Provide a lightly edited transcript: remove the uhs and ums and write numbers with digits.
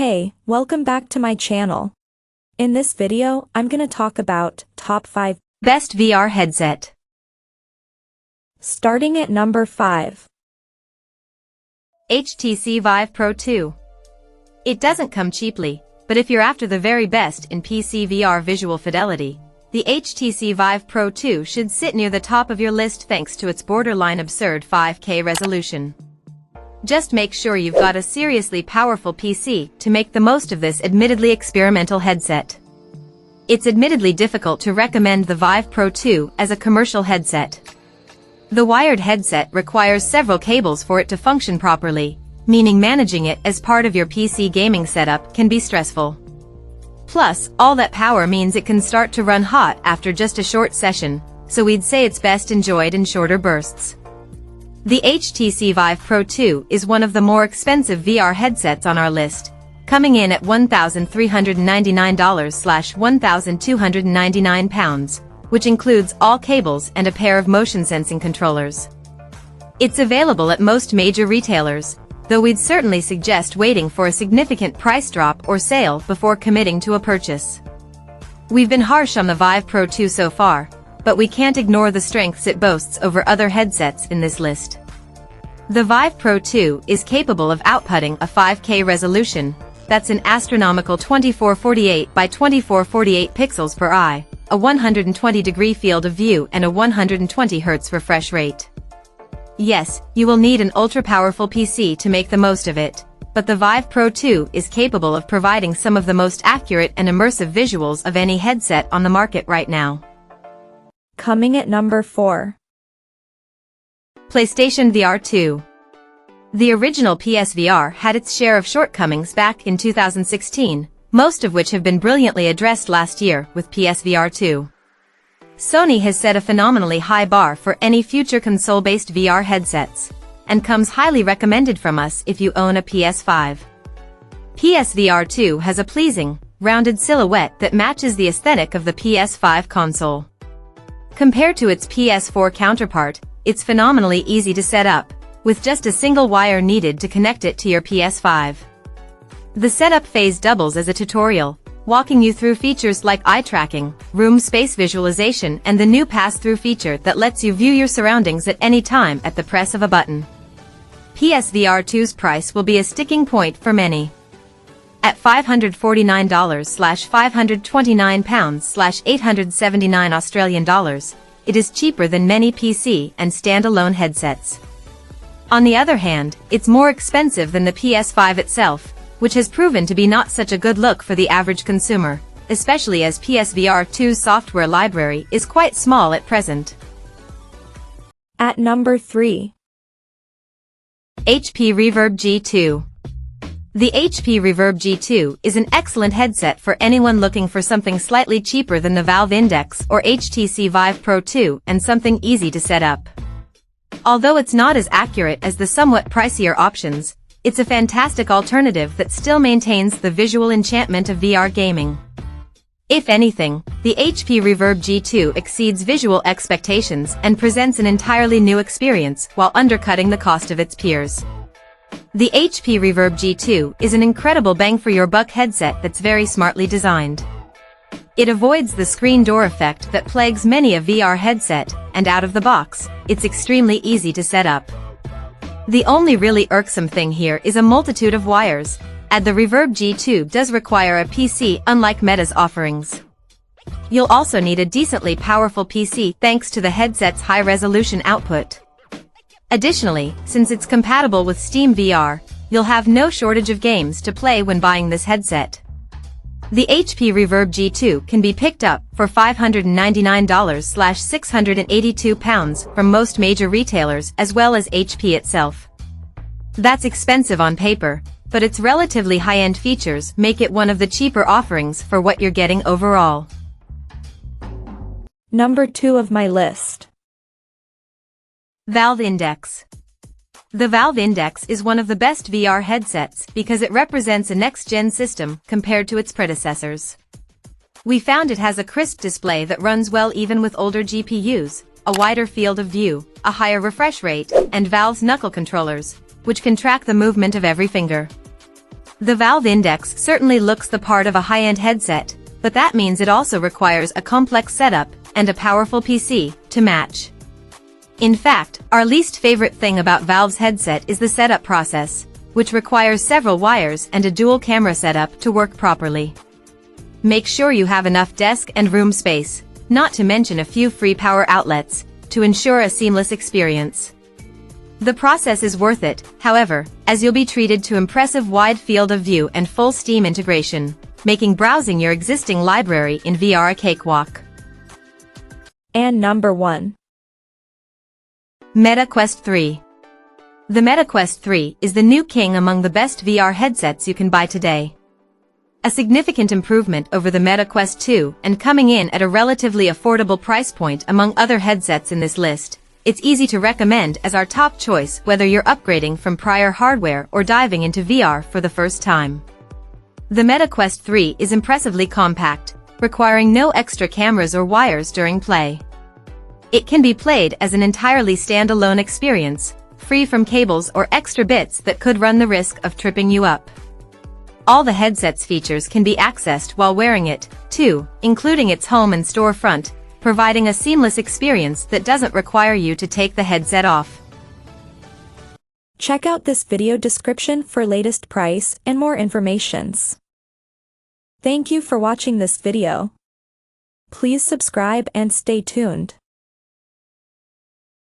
Hey, welcome back to my channel. In this video, I'm gonna talk about top 5 best VR headset. Starting at number 5. HTC Vive Pro 2. It doesn't come cheaply, but if you're after the very best in PSVR visual fidelity, the HTC Vive Pro 2 should sit near the top of your list thanks to its borderline absurd 5K resolution. Just make sure you've got a seriously powerful PC to make the most of this admittedly experimental headset. It's admittedly difficult to recommend the Vive Pro 2 as a commercial headset. The wired headset requires several cables for it to function properly, meaning managing it as part of your PC gaming setup can be stressful. Plus, all that power means it can start to run hot after just a short session, so we'd say it's best enjoyed in shorter bursts. The HTC Vive Pro 2 is one of the more expensive VR headsets on our list, coming in at $1,399/1,299, which includes all cables and a pair of motion sensing controllers. It's available at most major retailers, though we'd certainly suggest waiting for a significant price drop or sale before committing to a purchase. We've been harsh on the Vive Pro 2 so far, but we can't ignore the strengths it boasts over other headsets in this list. The Vive Pro 2 is capable of outputting a 5K resolution, that's an astronomical 2448 by 2448 pixels per eye, a 120-degree field of view and a 120 Hz refresh rate. Yes, you will need an ultra-powerful PC to make the most of it, but the Vive Pro 2 is capable of providing some of the most accurate and immersive visuals of any headset on the market right now. Coming at number 4. PlayStation VR 2. The original PSVR had its share of shortcomings back in 2016, most of which have been brilliantly addressed last year with PSVR 2. Sony has set a phenomenally high bar for any future console-based VR headsets, and comes highly recommended from us if you own a PS5. PSVR 2 has a pleasing, rounded silhouette that matches the aesthetic of the PS5 console. Compared to its PS4 counterpart, it's phenomenally easy to set up, with just a single wire needed to connect it to your PS5. The setup phase doubles as a tutorial, walking you through features like eye tracking, room space visualization and the new pass-through feature that lets you view your surroundings at any time at the press of a button. PSVR 2's price will be a sticking point for many. At $549/529 Australian dollars, it is cheaper than many PC and standalone headsets. On the other hand, it's more expensive than the PS5 itself, which has proven to be not such a good look for the average consumer, especially as PSVR 2's software library is quite small at present. At number 3. HP Reverb G2. The HP Reverb G2 is an excellent headset for anyone looking for something slightly cheaper than the Valve Index or HTC Vive Pro 2 and something easy to set up. Although it's not as accurate as the somewhat pricier options, it's a fantastic alternative that still maintains the visual enchantment of VR gaming. If anything, the HP Reverb G2 exceeds visual expectations and presents an entirely new experience while undercutting the cost of its peers. The HP Reverb G2 is an incredible bang-for-your-buck headset that's very smartly designed. It avoids the screen door effect that plagues many a VR headset, and out of the box, it's extremely easy to set up. The only really irksome thing here is a multitude of wires, and the Reverb G2 does require a PC unlike Meta's offerings. You'll also need a decently powerful PC thanks to the headset's high-resolution output. Additionally, since it's compatible with Steam VR, you'll have no shortage of games to play when buying this headset. The HP Reverb G2 can be picked up for $599/682 from most major retailers as well as HP itself. That's expensive on paper, but its relatively high-end features make it one of the cheaper offerings for what you're getting overall. Number 2 of my list. Valve Index. The Valve Index is one of the best VR headsets because it represents a next-gen system compared to its predecessors. We found it has a crisp display that runs well even with older GPUs, a wider field of view, a higher refresh rate, and Valve's knuckle controllers, which can track the movement of every finger. The Valve Index certainly looks the part of a high-end headset, but that means it also requires a complex setup and a powerful PC to match. In fact, our least favorite thing about Valve's headset is the setup process, which requires several wires and a dual camera setup to work properly. Make sure you have enough desk and room space, not to mention a few free power outlets, to ensure a seamless experience. The process is worth it, however, as you'll be treated to impressive wide field of view and full Steam integration, making browsing your existing library in VR a cakewalk. And number 1. Meta Quest 3. The Meta Quest 3 is the new king among the best VR headsets you can buy today. A significant improvement over the Meta Quest 2 and coming in at a relatively affordable price point among other headsets in this list, it's easy to recommend as our top choice whether you're upgrading from prior hardware or diving into VR for the first time. The Meta Quest 3 is impressively compact, requiring no extra cameras or wires during play. It can be played as an entirely standalone experience, free from cables or extra bits that could run the risk of tripping you up. All the headset's features can be accessed while wearing it, too, including its home and storefront, providing a seamless experience that doesn't require you to take the headset off. Check out this video description for latest price and more informations. Thank you for watching this video. Please subscribe and stay tuned.